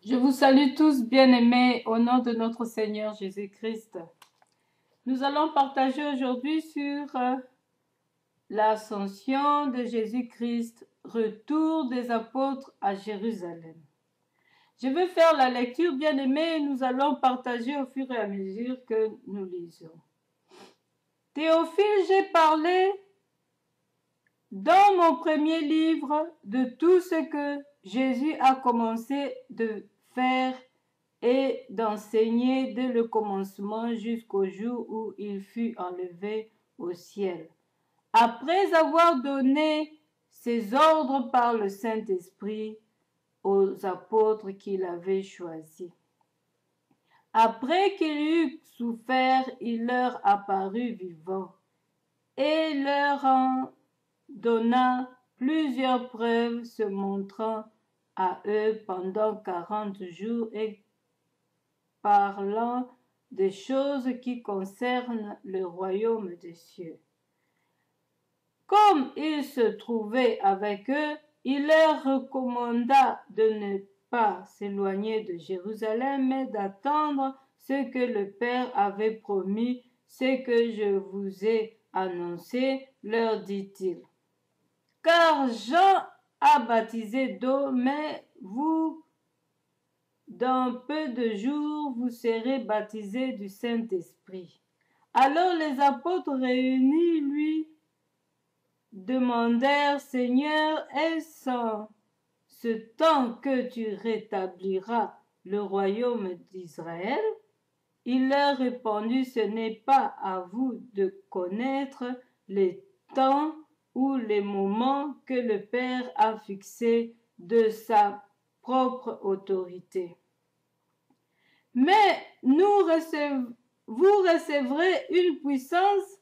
Je vous salue tous, bien-aimés, au nom de notre Seigneur Jésus-Christ. Nous allons partager aujourd'hui sur l'ascension de Jésus-Christ, retour des apôtres à Jérusalem. Je vais faire la lecture, bien-aimés, et nous allons partager au fur et à mesure que nous lisons. Théophile, j'ai parlé dans mon premier livre de tout ce que Jésus a commencé de faire et d'enseigner dès le commencement jusqu'au jour où il fut enlevé au ciel. Après avoir donné ses ordres par le Saint-Esprit aux apôtres qu'il avait choisis. Après qu'il eut souffert, il leur apparut vivant et leur en donna plusieurs preuves se montrant à eux pendant 40 jours et parlant des choses qui concernent le royaume des cieux. Comme il se trouvait avec eux, il leur recommanda de ne pas s'éloigner de Jérusalem, mais d'attendre ce que le Père avait promis, ce que je vous ai annoncé, leur dit-il. Car Jean a baptisé d'eau, mais vous, dans peu de jours, vous serez baptisés du Saint-Esprit. Alors les apôtres réunis lui demandèrent, Seigneur, est-ce en ce temps que tu rétabliras le royaume d'Israël? Il leur répondit, ce n'est pas à vous de connaître les temps ou les moments que le Père a fixés de sa propre autorité. Mais vous recevrez une puissance,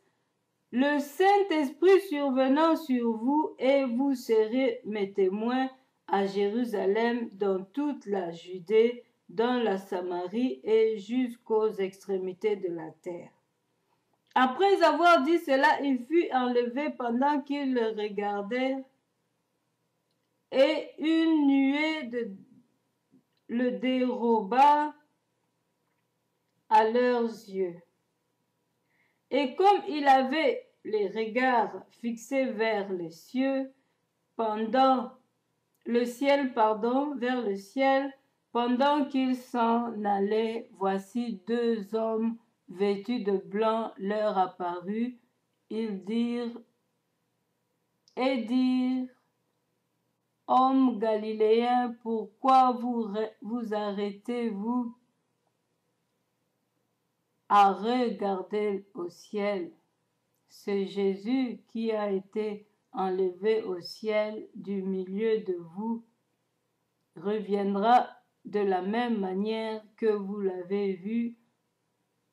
le Saint-Esprit survenant sur vous, et vous serez mes témoins à Jérusalem, dans toute la Judée, dans la Samarie et jusqu'aux extrémités de la terre. Après avoir dit cela, il fut enlevé pendant qu'ils le regardaient, et une nuée le déroba à leurs yeux. Et comme il avait les regards fixés vers les cieux, vers le ciel, pendant qu'il s'en allait, voici deux hommes vêtus de blanc leur apparurent. Ils dirent, hommes galiléens, pourquoi vous arrêtez-vous à regarder au ciel? C'est Jésus qui a été enlevé au ciel du milieu de vous, reviendra de la même manière que vous l'avez vu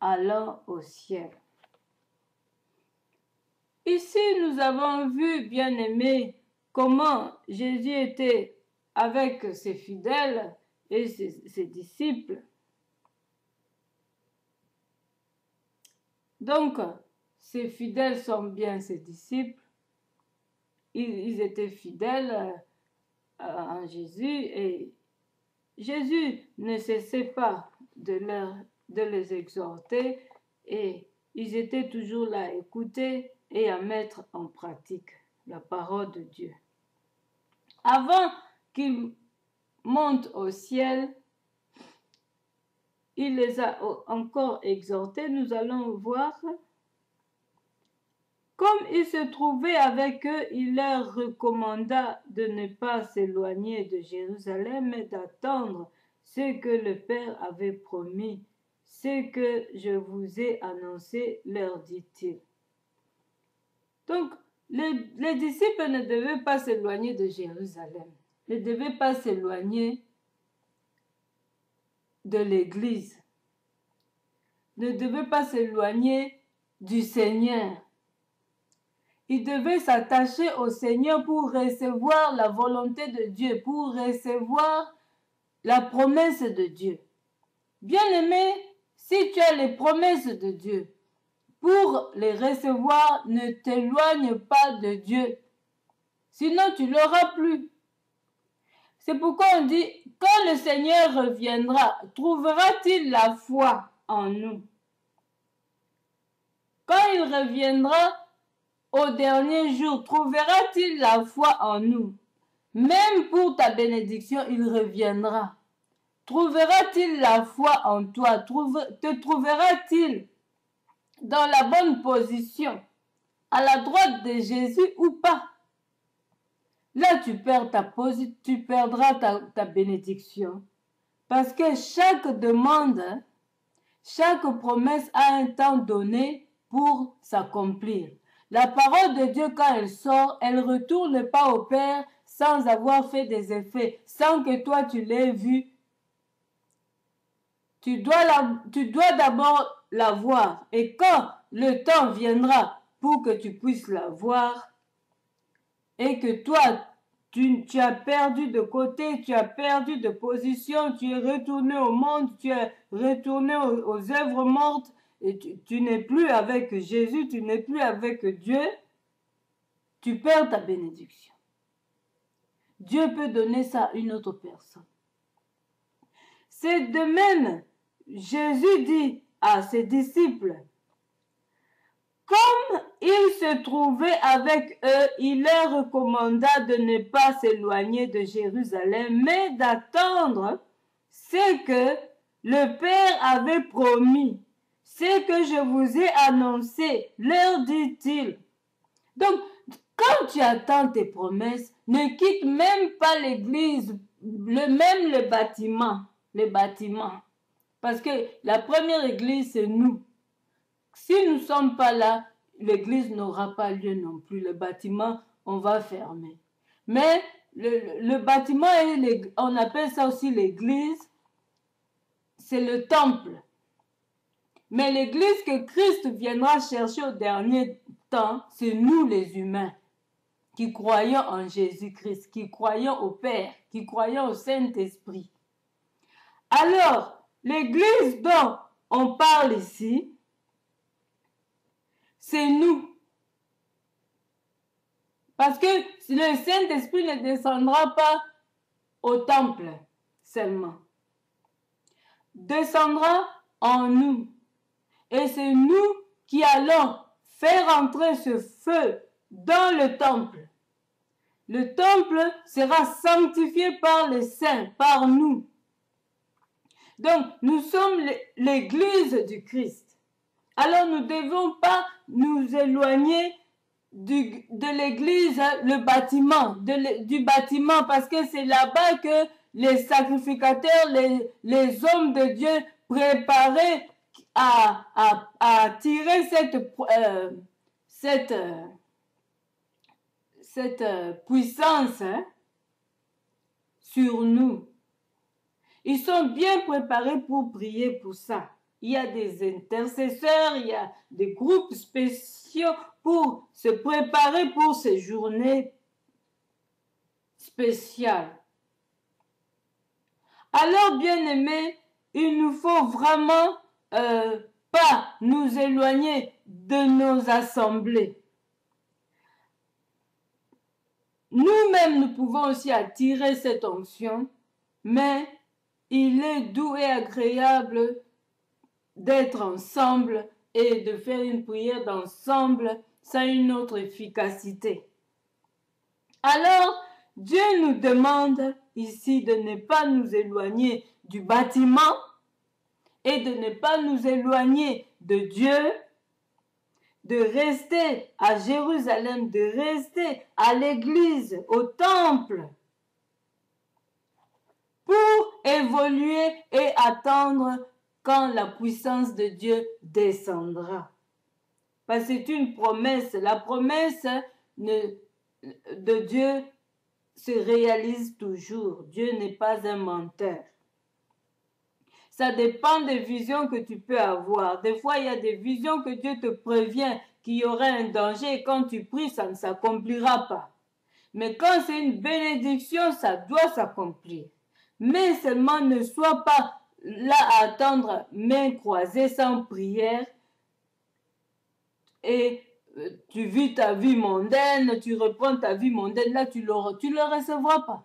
allant au ciel. Ici, nous avons vu, bien-aimés, comment Jésus était avec ses fidèles et ses disciples. Donc, ses fidèles sont bien ses disciples. Ils étaient fidèles en Jésus et Jésus ne cessait pas de les exhorter et ils étaient toujours là à écouter et à mettre en pratique la parole de Dieu. Avant qu'ils montent au ciel, il les a encore exhortés. Nous allons voir. Comme il se trouvait avec eux, il leur recommanda de ne pas s'éloigner de Jérusalem, mais d'attendre ce que le Père avait promis. Ce que je vous ai annoncé, leur dit-il. Donc, les disciples ne devaient pas s'éloigner de Jérusalem, ne devaient pas s'éloigner de l'Église, ne devaient pas s'éloigner du Seigneur. Ils devaient s'attacher au Seigneur pour recevoir la volonté de Dieu, pour recevoir la promesse de Dieu. Bien-aimé, si tu as les promesses de Dieu, pour les recevoir, ne t'éloigne pas de Dieu. Sinon, tu ne l'auras plus. C'est pourquoi on dit, quand le Seigneur reviendra, trouvera-t-il la foi en nous? Quand il reviendra au dernier jour, trouvera-t-il la foi en nous? Même pour ta bénédiction, il reviendra. Trouvera-t-il la foi en toi? Te trouvera-t-il dans la bonne position, à la droite de Jésus ou pas? Là, tu perdras ta bénédiction. Parce que chaque demande, chaque promesse a un temps donné pour s'accomplir. La parole de Dieu, quand elle sort, elle ne retourne pas au Père sans avoir fait des effets, sans que toi tu l'aies vue. Tu dois d'abord la voir. Et quand le temps viendra pour que tu puisses la voir, et que toi, tu as perdu de côté, tu as perdu de position, tu es retourné au monde, tu es retourné aux œuvres mortes, et tu n'es plus avec Jésus, tu n'es plus avec Dieu, tu perds ta bénédiction. Dieu peut donner ça à une autre personne. C'est de même, Jésus dit à ses disciples, comme il se trouvait avec eux, il leur recommanda de ne pas s'éloigner de Jérusalem, mais d'attendre ce que le Père avait promis. Ce que je vous ai annoncé, leur dit-il. Donc, quand tu attends tes promesses, ne quitte même pas l'église, même le bâtiment. Parce que la première église, c'est nous. Si nous ne sommes pas là, l'église n'aura pas lieu non plus. Le bâtiment, on va fermer. Mais le bâtiment, on appelle ça aussi l'église, c'est le temple. Mais l'église que Christ viendra chercher au dernier temps, c'est nous les humains qui croyons en Jésus-Christ, qui croyons au Père, qui croyons au Saint-Esprit. Alors, l'église dont on parle ici, c'est nous. Parce que le Saint-Esprit ne descendra pas au temple seulement. Descendra en nous. Et c'est nous qui allons faire entrer ce feu dans le temple. Le temple sera sanctifié par les saints, par nous. Donc, nous sommes l'église du Christ. Alors, nous ne devons pas nous éloigner de l'église, le bâtiment, du bâtiment, parce que c'est là-bas que les sacrificateurs, les hommes de Dieu préparaient à tirer cette puissance sur nous. Ils sont bien préparés pour prier pour ça. Il y a des intercesseurs, il y a des groupes spéciaux pour se préparer pour ces journées spéciales. Alors, bien-aimés, il nous faut vraiment pas nous éloigner de nos assemblées. Nous-mêmes, nous pouvons aussi attirer cette onction, mais il est doux et agréable d'être ensemble et de faire une prière d'ensemble, ça a une autre efficacité. Alors, Dieu nous demande ici de ne pas nous éloigner du bâtiment et de ne pas nous éloigner de Dieu, de rester à Jérusalem, de rester à l'église, au temple, pour évoluer et attendre quand la puissance de Dieu descendra. Parce que c'est une promesse. La promesse de Dieu se réalise toujours. Dieu n'est pas un menteur. Ça dépend des visions que tu peux avoir. Des fois, il y a des visions que Dieu te prévient qu'il y aura un danger et quand tu pries, ça ne s'accomplira pas. Mais quand c'est une bénédiction, ça doit s'accomplir. Mais seulement ne sois pas là à attendre main croisée sans prière et tu vis ta vie mondaine, tu reprends ta vie mondaine, là tu le recevras pas.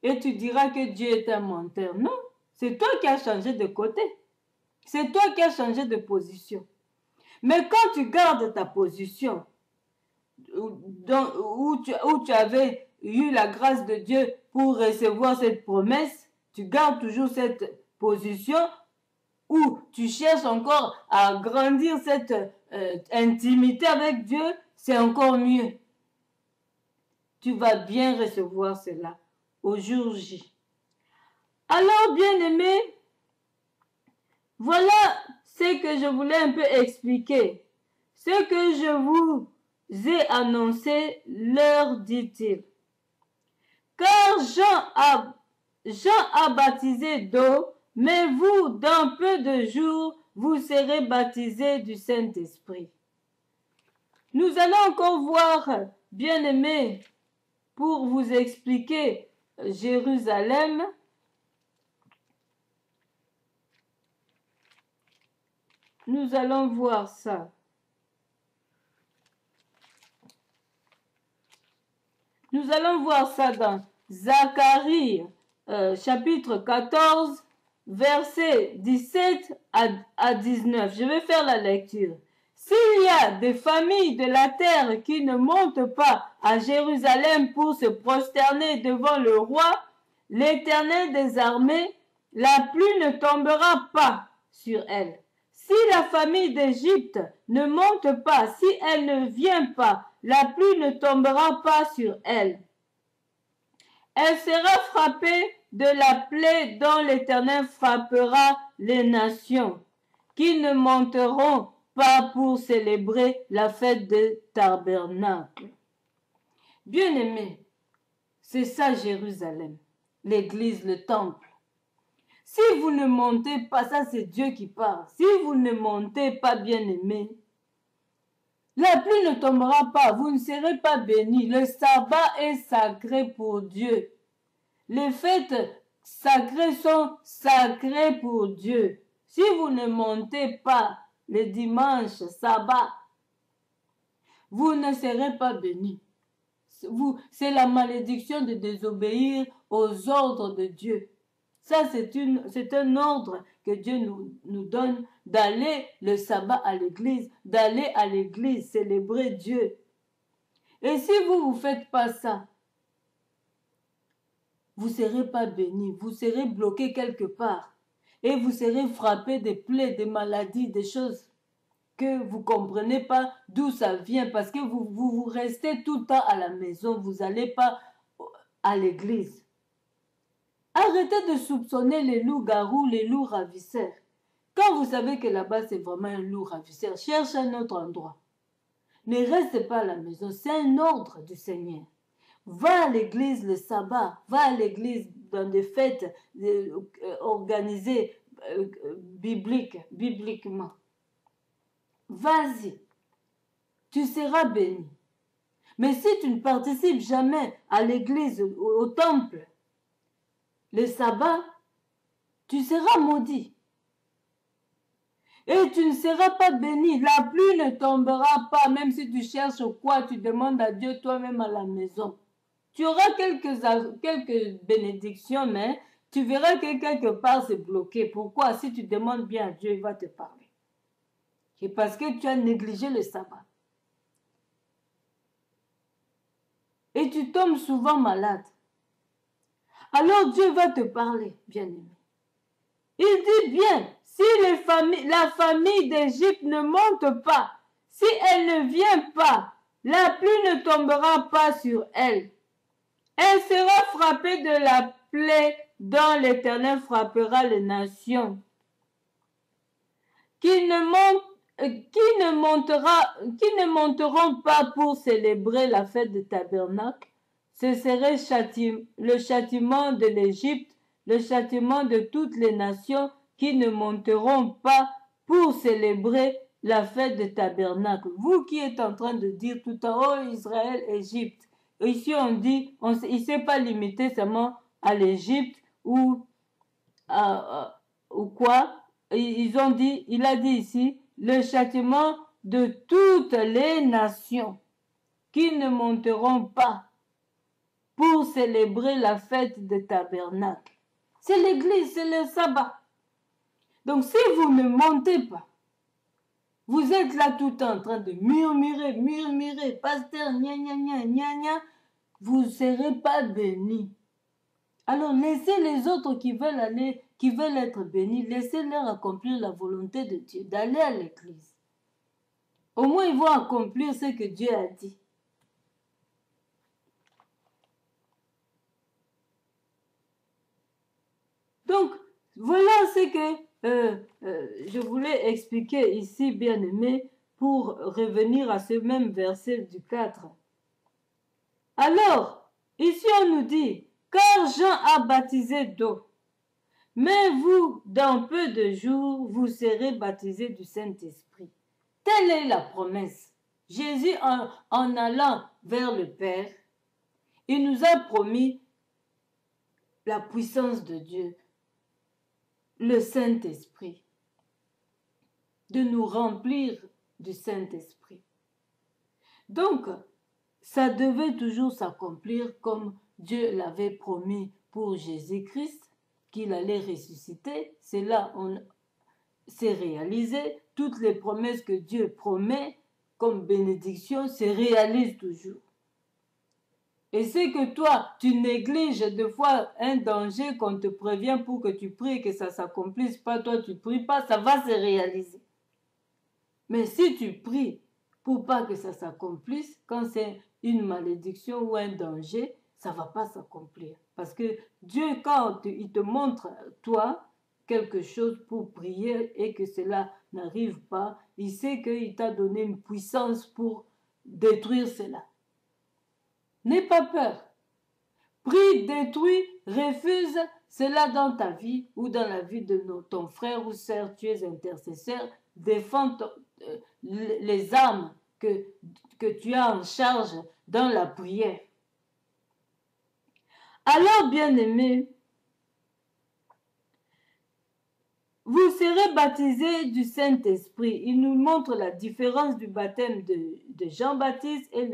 et tu diras que Dieu est un menteur. Non, c'est toi qui as changé de côté. C'est toi qui as changé de position. Mais quand tu gardes ta position, où tu avais eu la grâce de Dieu pour recevoir cette promesse, tu gardes toujours cette position où tu cherches encore à grandir cette intimité avec Dieu, c'est encore mieux. Tu vas bien recevoir cela au jour J. Alors, bien-aimés, voilà ce que je voulais un peu expliquer. Ce que je vous ai annoncé, leur dit-il. Car Jean a baptisé d'eau, mais vous, dans peu de jours, vous serez baptisés du Saint-Esprit. Nous allons encore voir, bien-aimés, pour vous expliquer Jérusalem. Nous allons voir ça. Nous allons voir ça dans Zacharie, chapitre 14, versets 17 à 19. Je vais faire la lecture. S'il y a des familles de la terre qui ne montent pas à Jérusalem pour se prosterner devant le roi, l'Éternel des armées, la pluie ne tombera pas sur elle. Si la famille d'Égypte ne monte pas, si elle ne vient pas, la pluie ne tombera pas sur elle. Elle sera frappée de la plaie dont l'Éternel frappera les nations, qui ne monteront pas pour célébrer la fête de Tabernacle. Bien-aimés, c'est ça Jérusalem, l'église, le temple. Si vous ne montez pas, ça c'est Dieu qui parle, si vous ne montez pas, bien-aimés, la pluie ne tombera pas, vous ne serez pas bénis. Le sabbat est sacré pour Dieu. Les fêtes sacrées sont sacrées pour Dieu. Si vous ne montez pas le dimanche, sabbat, vous ne serez pas bénis. C'est la malédiction de désobéir aux ordres de Dieu. Ça, c'est un ordre que Dieu nous donne d'aller le sabbat à l'église, d'aller à l'église célébrer Dieu. Et si vous ne faites pas ça, vous ne serez pas bénis, vous serez bloqué quelque part et vous serez frappé des plaies, des maladies, des choses que vous ne comprenez pas d'où ça vient parce que vous restez tout le temps à la maison, vous n'allez pas à l'église. Arrêtez de soupçonner les loups-garous, les loups ravisseurs. Quand vous savez que là-bas c'est vraiment un loup ravisseur, cherchez un autre endroit. Ne restez pas à la maison, c'est un ordre du Seigneur. Va à l'église le sabbat, va à l'église dans des fêtes organisées bibliquement. Vas-y, tu seras béni. Mais si tu ne participes jamais à l'église, au temple, le sabbat, tu seras maudit. Et tu ne seras pas béni. La pluie ne tombera pas, même si tu cherches quoi, tu demandes à Dieu toi-même à la maison. Tu auras quelques bénédictions, mais tu verras que quelque part c'est bloqué. Pourquoi? Si tu demandes bien à Dieu, il va te parler. C'est parce que tu as négligé le sabbat. Et tu tombes souvent malade. Alors Dieu va te parler, bien-aimé. Il dit bien, si la famille d'Égypte ne monte pas, si elle ne vient pas, la pluie ne tombera pas sur elle. Elle sera frappée de la plaie dont l'Éternel frappera les nations. Qui ne monteront pas pour célébrer la fête de Tabernacle. Ce serait le châtiment de l'Égypte, le châtiment de toutes les nations qui ne monteront pas pour célébrer la fête de Tabernacle. Vous qui êtes en train de dire tout le temps, oh Israël, Égypte. Ici on dit, il ne s'est pas limité seulement à l'Égypte ou quoi. Il a dit ici, le châtiment de toutes les nations qui ne monteront pas pour célébrer la fête des tabernacles. C'est l'église, c'est le sabbat. Donc si vous ne montez pas, vous êtes là tout en train de murmurer, pasteur, gna gna gna gna gna, vous ne serez pas bénis. Alors laissez les autres qui veulent être bénis, laissez-leur accomplir la volonté de Dieu, d'aller à l'église. Au moins ils vont accomplir ce que Dieu a dit. Donc, voilà ce que je voulais expliquer ici, bien-aimés, pour revenir à ce même verset du 4. Alors, ici on nous dit, car Jean a baptisé d'eau, mais vous, dans peu de jours, vous serez baptisés du Saint-Esprit. Telle est la promesse. Jésus, en allant vers le Père, il nous a promis la puissance de Dieu, le Saint-Esprit, de nous remplir du Saint-Esprit. Donc, ça devait toujours s'accomplir comme Dieu l'avait promis pour Jésus-Christ, qu'il allait ressusciter. C'est là on s'est réalisé. Toutes les promesses que Dieu promet comme bénédiction se réalisent toujours. Et c'est que toi, tu négliges des fois un danger qu'on te prévient pour que tu pries, que ça ne s'accomplisse pas, toi tu ne pries pas, ça va se réaliser. Mais si tu pries pour pas que ça s'accomplisse, quand c'est une malédiction ou un danger, ça ne va pas s'accomplir. Parce que Dieu, quand il te montre, toi, quelque chose pour prier et que cela n'arrive pas, il sait qu'il t'a donné une puissance pour détruire cela. N'aie pas peur. Prie, détruis, refuse cela dans ta vie ou dans la vie de ton frère ou sœur. Tu es intercesseur. Défends les âmes que tu as en charge dans la prière. Alors, bien-aimés, vous serez baptisés du Saint-Esprit. Il nous montre la différence du baptême de Jean-Baptiste et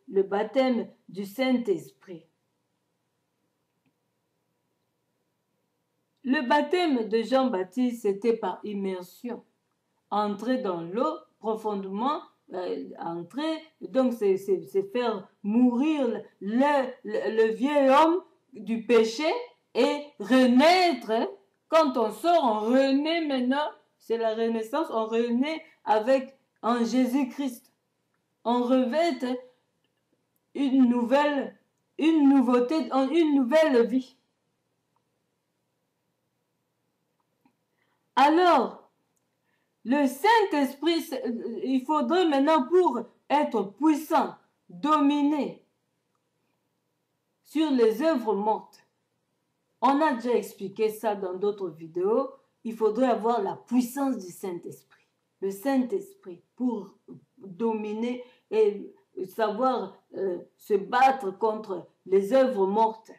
le baptême du Saint-Esprit. Le baptême de Jean-Baptiste, c'était par immersion. Entrer dans l'eau profondément, entrer, donc c'est faire mourir le vieil homme du péché et renaître. Quand on sort, on renaît maintenant, c'est la renaissance, on renaît en Jésus-Christ. On revêt une nouvelle vie. Alors, le Saint-Esprit, il faudrait maintenant pour être puissant, dominer sur les œuvres mortes. On a déjà expliqué ça dans d'autres vidéos. Il faudrait avoir la puissance du Saint-Esprit. Le Saint-Esprit pour dominer et savoir se battre contre les œuvres mortes.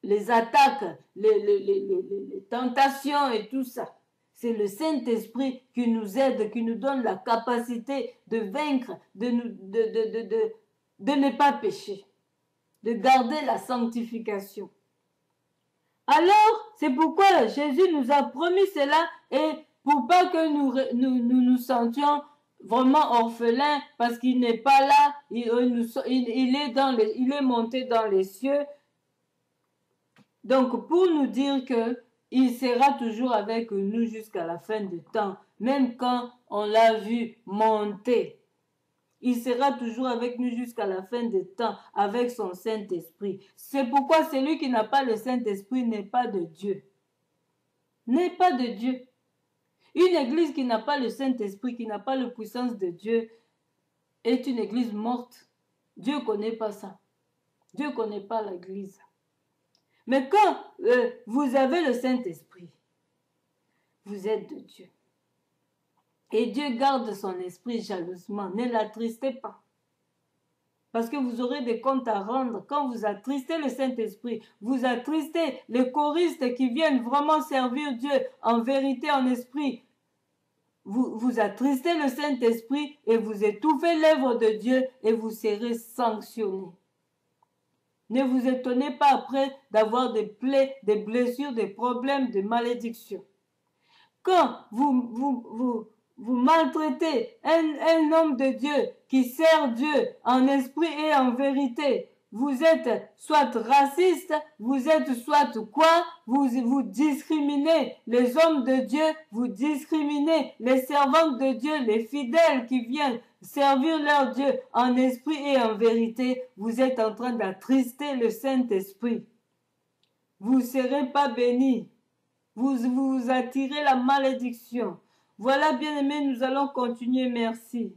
Les attaques, les tentations et tout ça. C'est le Saint-Esprit qui nous aide, qui nous donne la capacité de vaincre, de ne pas pécher, de garder la sanctification. Alors, c'est pourquoi Jésus nous a promis cela et pour pas que nous sentions vraiment orphelins parce qu'il n'est pas là, il est monté dans les cieux. Donc, pour nous dire qu'il sera toujours avec nous jusqu'à la fin du temps, même quand on l'a vu monter. Il sera toujours avec nous jusqu'à la fin du temps, avec son Saint-Esprit. C'est pourquoi celui qui n'a pas le Saint-Esprit n'est pas de Dieu. N'est pas de Dieu. Une église qui n'a pas le Saint-Esprit, qui n'a pas la puissance de Dieu, est une église morte. Dieu ne connaît pas ça. Dieu ne connaît pas l'église. Mais quand vous avez le Saint-Esprit, vous êtes de Dieu. Et Dieu garde son esprit jalousement. Ne l'attristez pas. Parce que vous aurez des comptes à rendre. Quand vous attristez le Saint-Esprit, vous attristez les choristes qui viennent vraiment servir Dieu en vérité, en esprit. vous attristez le Saint-Esprit et vous étouffez l'œuvre de Dieu et vous serez sanctionnés. Ne vous étonnez pas après d'avoir des plaies, des blessures, des problèmes, des malédictions. Quand vous maltraitez un homme de Dieu qui sert Dieu en esprit et en vérité, vous êtes soit raciste, vous êtes soit quoi, vous discriminez les hommes de Dieu, vous discriminez les servantes de Dieu, les fidèles qui viennent servir leur Dieu en esprit et en vérité, vous êtes en train d'attrister le Saint-Esprit. Vous ne serez pas bénis. Vous attirez la malédiction. Voilà, bien-aimés, nous allons continuer. Merci.